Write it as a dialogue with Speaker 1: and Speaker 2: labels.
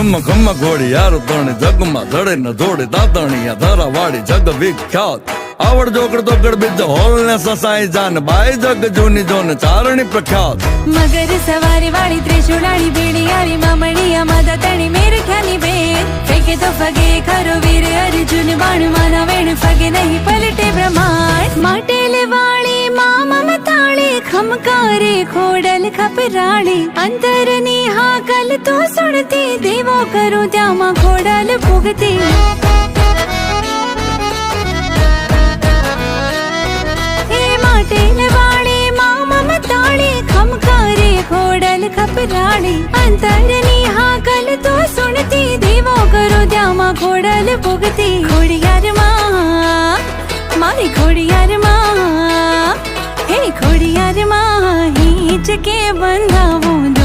Speaker 1: ખમ ખમ ઘોડી યાર તણી જગમાં જડે ન જોડે દાતણિયા ધરા વાળી જગ વિખ્યાત આવડ જોકડ તોકડ બીજ હોલ ને સસાઈ જાન બાઈ જગ જૂની જોન ચારણી પ્રખ્યાત
Speaker 2: મગર સવારી વાળી ત્રિશુળાળી બેડી આવી મામણીયા માતા તણી મેર ખ્યાની બેન ફેંકે તો ફગે ખરો વીર અર્જુન બાણ માના વેણ ફગે નહીં પલટે બ્રહ્માંડ માટેલ વાળી મામા મતાળી ખમકારે ખોડલ ખપરાળી અંતરની હાકલ તો સુણતી દેવો કરું ત્યાંમાં ખોડલ ભૂગતી વાળી મામા મતાળી ખમકારે ખોડલ ખપરાળી અંતરની હાકલ તો સુણતી દેવો કરો ત્યાંમાં ખોડલ ભોગતી ખોડિયાર માં મારી ખોડિયાર માં હે ખોડિયાર માં હિંચ કે બંધાવું